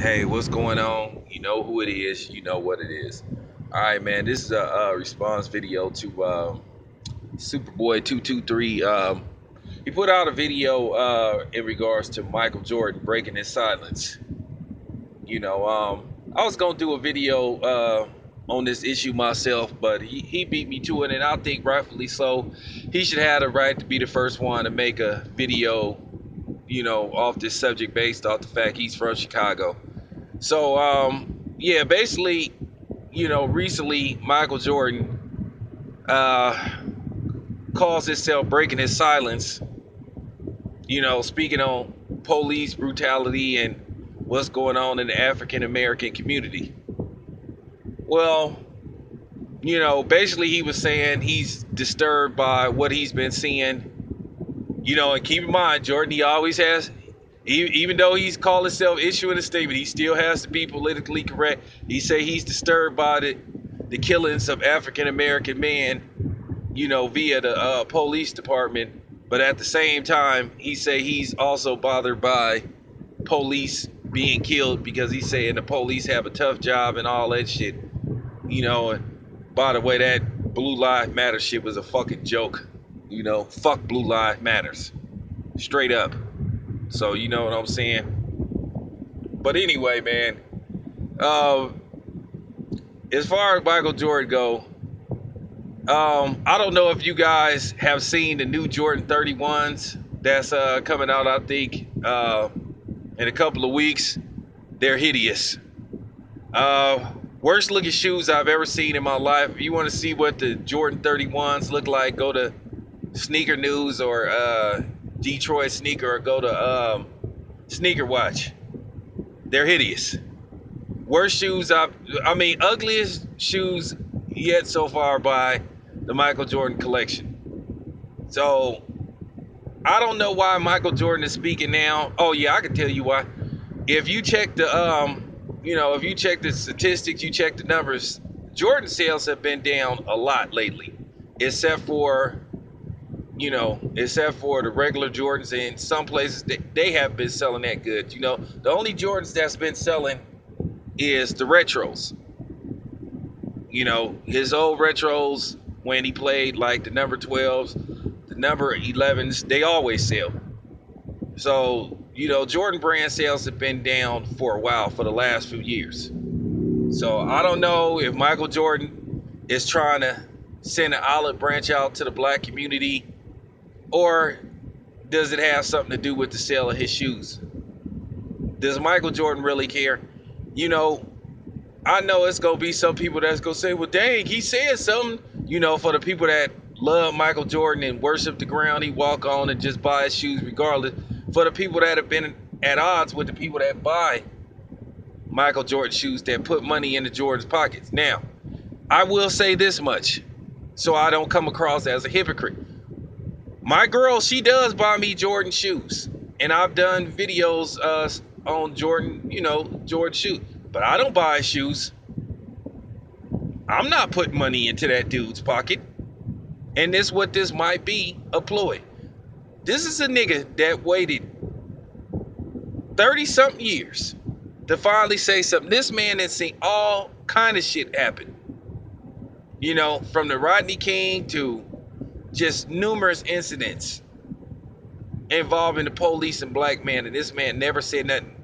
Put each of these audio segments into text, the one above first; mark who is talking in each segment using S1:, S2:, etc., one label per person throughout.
S1: Hey, what's going on? You know who it is. You know what it is. All right, man. This is a response video to Superboy 223. He put out a video in regards to Michael Jordan breaking his silence. I was gonna do a video on this issue myself, but he beat me to it, and I think rightfully so. He should have the right to be the first one to make a video, off this subject based off the fact he's from Chicago. So, yeah, basically, recently Michael Jordan calls himself breaking his silence, speaking on police brutality and what's going on in the African American community. Well, basically he was saying he's disturbed by what he's been seeing, and keep in mind, Jordan, he always has, even though he's called himself issuing a statement, he still has to be politically correct. He say he's disturbed by the killings of African American men, via the police department. But at the same time, he say he's also bothered by police being killed because he's saying the police have a tough job and all that shit. And by the way, that Blue Lives Matter shit was a fucking joke. Fuck Blue Lives Matters, straight up. So you know what I'm saying. But anyway, man, uh, as far as Michael Jordan go, I don't know if you guys have seen the new Jordan 31s that's coming out. I think in a couple of weeks. They're hideous. Worst looking shoes I've ever seen in my life. If you want to see what the Jordan 31s look like, go to Sneaker News or Detroit Sneaker, or go to Sneaker Watch. They're hideous. Worst shoes ugliest shoes yet so far by the Michael Jordan collection. So I don't know why Michael Jordan is speaking now. Oh yeah, I can tell you why. If you check the if you check the statistics, you check the numbers, Jordan sales have been down a lot lately, except for the regular Jordans. In some places they have been selling that good. The only Jordans that's been selling is the retros. His old retros when he played, like the number 12s, the number 11s, they always sell. So, Jordan brand sales have been down for a while, for the last few years. So I don't know if Michael Jordan is trying to send an olive branch out to the black community, or does it have something to do with the sale of his shoes? Does Michael Jordan really care? I know it's going to be some people that's going to say, well, dang, he said something. For the people that love Michael Jordan and worship the ground he walk on and just buy his shoes regardless. For the people that have been at odds with the people that buy Michael Jordan shoes, that put money into Jordan's pockets. Now, I will say this much, so I don't come across as a hypocrite. My girl, she does buy me Jordan shoes, and I've done videos on Jordan, Jordan shoes. But I don't buy shoes. I'm not putting money into that dude's pocket. And this might be a ploy. This is a nigga that waited 30 something years to finally say something. This man has seen all kind of shit happen. From the Rodney King to just numerous incidents involving the police and black men, and this man never said nothing.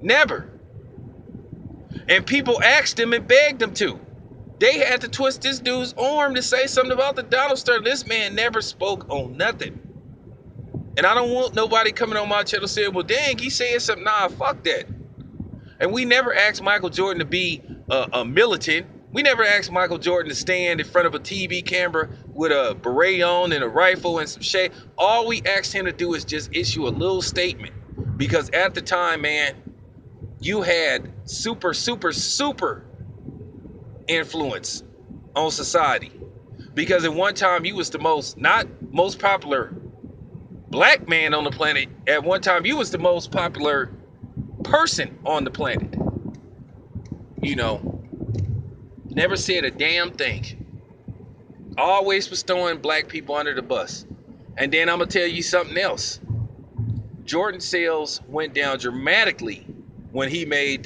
S1: Never. And people asked him and begged him to. They had to twist this dude's arm to say something about the Donald Sterling. This man never spoke on nothing. And I don't want nobody coming on my channel saying, well, dang, he said something. Nah, fuck that. And we never asked Michael Jordan to be a militant. We never asked Michael Jordan to stand in front of a TV camera with a beret on and a rifle and some shade. All we asked him to do is just issue a little statement. Because at the time, man, you had super influence on society. Because at one time you was the not most popular black man on the planet. At one time you was the most popular person on the planet. Never said a damn thing. Always was throwing black people under the bus. And then I'm gonna tell you something else. Jordan sales went down dramatically when he made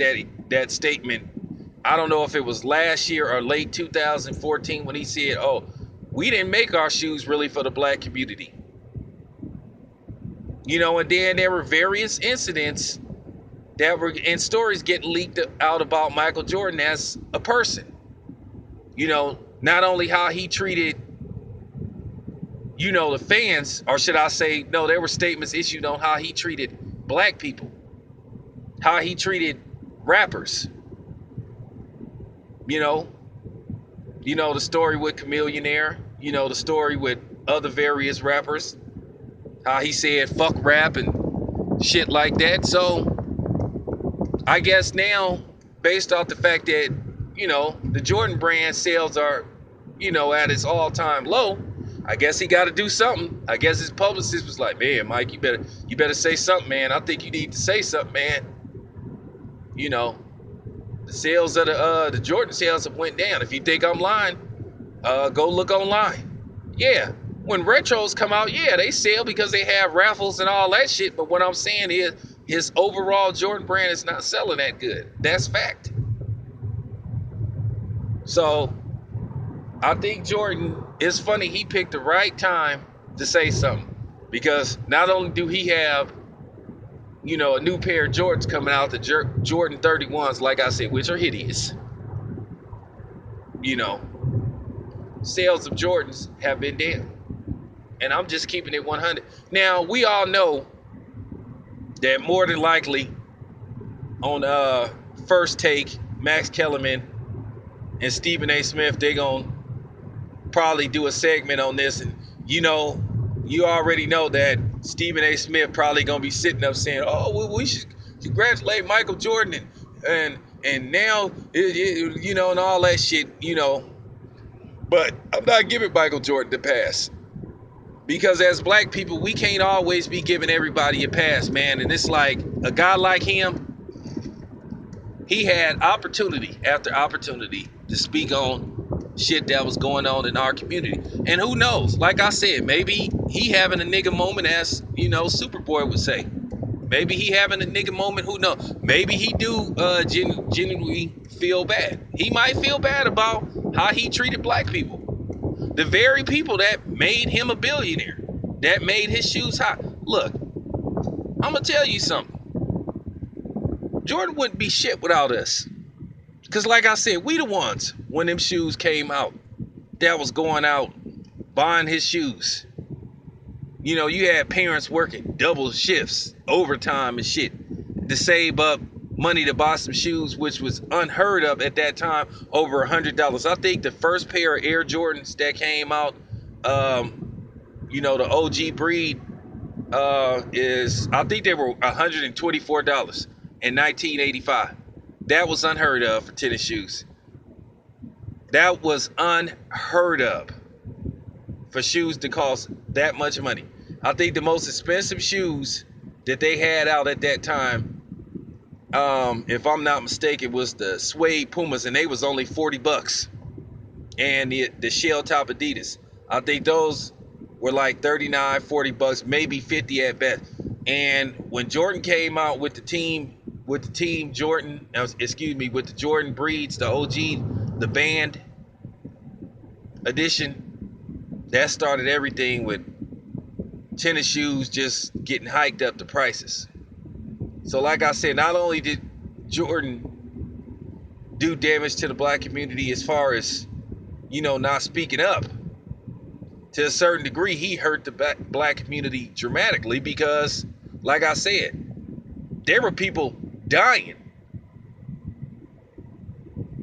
S1: that statement. I don't know if it was last year or late 2014 when he said, "Oh, we didn't make our shoes really for the black community." You know, and then there were various incidents that were and stories getting leaked out about Michael Jordan as a person. You know, not only how he treated, you know, the fans, or should I say, no, there were statements issued on how he treated black people, how he treated rappers. You know, the story with Chamillionaire, you know, the story with other various rappers, how he said fuck rap and shit like that. So I guess now, based off the fact that, you know, the Jordan brand sales are, you know, at its all-time low, I guess he got to do something. I guess his publicist was like, "Man, Mike, you better say something, man. I think you need to say something, man." You know, the sales of the Jordan sales have went down. If you think I'm lying, go look online. Yeah, when retros come out, yeah, they sell because they have raffles and all that shit. But what I'm saying is, his overall Jordan brand is not selling that good. That's fact. So I think Jordan, it's funny, he picked the right time to say something, because not only do he have, you know, a new pair of Jordans coming out, the Jordan 31s, like I said, which are hideous. You know, sales of Jordans have been down. And I'm just keeping it 100. Now, we all know that more than likely on First Take, Max Kellerman and Stephen A. Smith, they're going to probably do a segment on this. And, you know, you already know that Stephen A. Smith probably going to be sitting up saying, "Oh, well, we should congratulate Michael Jordan and now, you know, and all that shit, you know." But I'm not giving Michael Jordan the pass. Because as black people, we can't always be giving everybody a pass, man. And it's like a guy like him, he had opportunity after opportunity to speak on shit that was going on in our community. And who knows? Like I said, maybe he having a nigga moment, as, you know, Superboy would say. Maybe he having a nigga moment, who knows? Maybe he do genuinely feel bad. He might feel bad about how he treated black people. The very people that made him a billionaire, that made his shoes hot. Look, I'm going to tell you something. Jordan wouldn't be shit without us. Because like I said, we the ones, when them shoes came out, that was going out buying his shoes. You know, you had parents working double shifts, overtime and shit, to save up money to buy some shoes, which was unheard of at that time, over $100. I think the first pair of Air Jordans that came out, you know, the OG breed, I think they were $124 in 1985. That was unheard of for tennis shoes. That was unheard of for shoes to cost that much money. I think the most expensive shoes that they had out at that time, if I'm not mistaken, was the suede Pumas, and they was only $40. And the shell top Adidas, I think those were like $39, $40, maybe 50 at best. And when Jordan came out with the team Jordan, with the Jordan breeds, the OG, the band edition, that started everything with tennis shoes just getting hiked up the prices. So like I said, not only did Jordan do damage to the black community as far as, you know, not speaking up, to a certain degree, he hurt the black community dramatically, because, like I said, there were people dying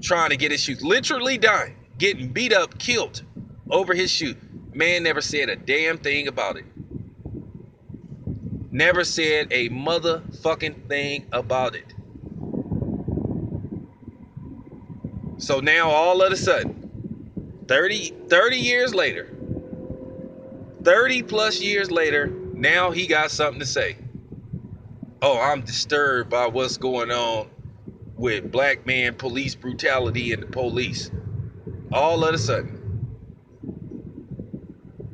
S1: trying to get his shoes, literally dying, getting beat up, killed over his shoe. Man never said a damn thing about it. Never said a motherfucking thing about it. So now all of a sudden, 30 years later, 30 plus years later, now he got something to say. "Oh, I'm disturbed by what's going on with black man police brutality and the police." All of a sudden.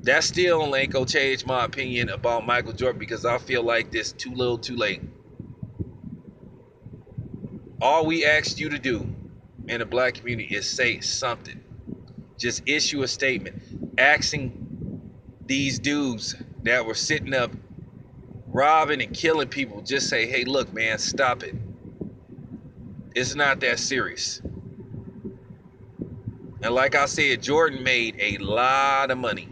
S1: That still ain't gonna change my opinion about Michael Jordan, because I feel like this too little too late. All we asked you to do in the black community is say something. Just issue a statement asking these dudes that were sitting up robbing and killing people, just say, hey, look, man, stop it. It's not that serious. And like I said, Jordan made a lot of money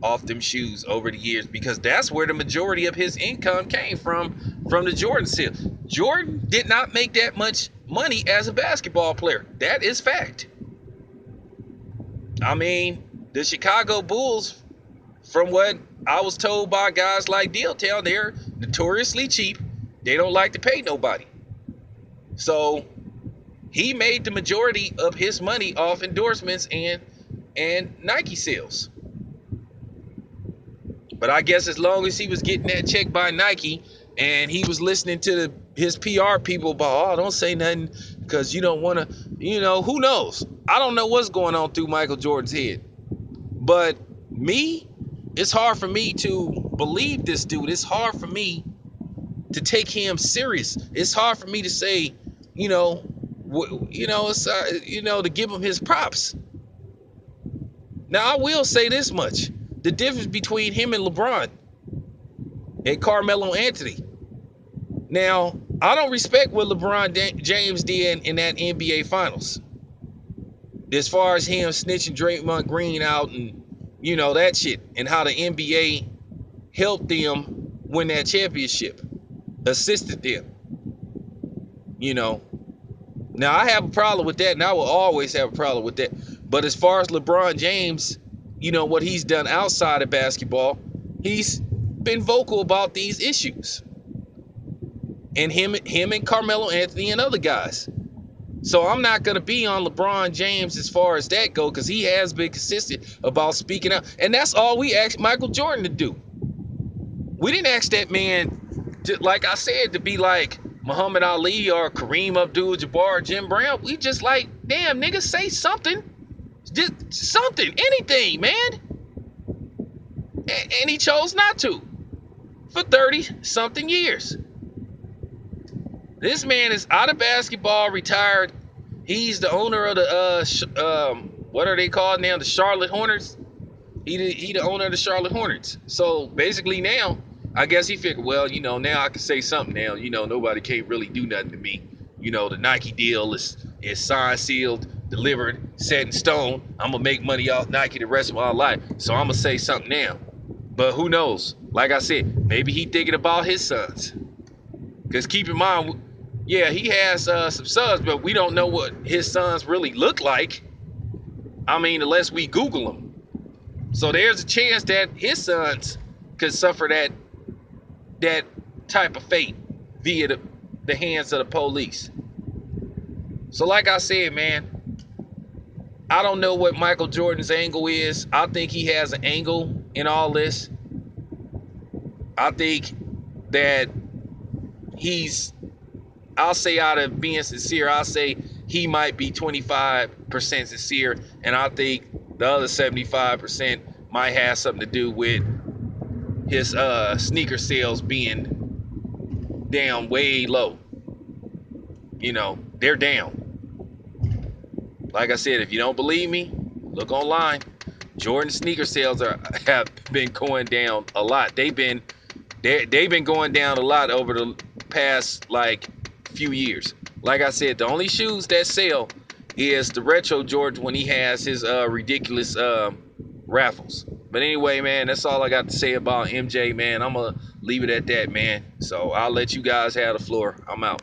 S1: off them shoes over the years, because that's where the majority of his income came from the Jordan sale. Jordan did not make that much money as a basketball player. That is fact. I mean, the Chicago Bulls, from what I was told by guys like Dealtown, they're notoriously cheap. They don't like to pay nobody. So he made the majority of his money off endorsements and Nike sales. But I guess as long as he was getting that check by Nike and he was listening to his PR people about, oh, don't say nothing because you don't want to, who knows? I don't know what's going on through Michael Jordan's head. But me, it's hard for me to believe this dude. It's hard for me to take him serious. It's hard for me to say, it's to give him his props. Now I will say this much: the difference between him and LeBron and Carmelo Anthony. Now, I don't respect what LeBron James did in that NBA Finals, as far as him snitching Draymond Green out and that shit, and how the NBA helped them win that championship, assisted them. Now I have a problem with that, and I will always have a problem with that. But as far as LeBron James, what he's done outside of basketball, he's been vocal about these issues. And him and Carmelo Anthony and other guys. So I'm not going to be on LeBron James as far as that go, because he has been consistent about speaking out. And that's all we asked Michael Jordan to do. We didn't ask that man, like I said, to be like Muhammad Ali or Kareem Abdul-Jabbar or Jim Brown. We just like, damn, nigga, say something. Just something, anything, man. And he chose not to for 30-something years. This man is out of basketball, retired. He's the owner of the what are they called now? The Charlotte Hornets. He the owner of the Charlotte Hornets. So basically now, I guess he figured, well, now I can say something now. Nobody can't really do nothing to me. The Nike deal is signed, sealed, delivered, set in stone. I'm gonna make money off Nike the rest of my life. So I'm gonna say something now. But who knows? Like I said, maybe he thinking about his sons. Because keep in mind, yeah, he has some sons, but we don't know what his sons really look like. I mean, unless we Google them. So there's a chance that his sons could suffer that type of fate via the hands of the police. So like I said, man, I don't know what Michael Jordan's angle is. I think he has an angle in all this. I think that I'll say, out of being sincere, I'll say he might be 25% sincere, and I think the other 75% might have something to do with his sneaker sales being down way low. They're down. Like I said, if you don't believe me, look online. Jordan sneaker sales have been going down a lot. They've been going down a lot over the past few years. Like I said, the only shoes that sell is the retro Jordan when he has his ridiculous raffles. But anyway, man, that's all I got to say about MJ, man. I'm gonna leave it at that, man. So I'll let you guys have the floor. I'm out.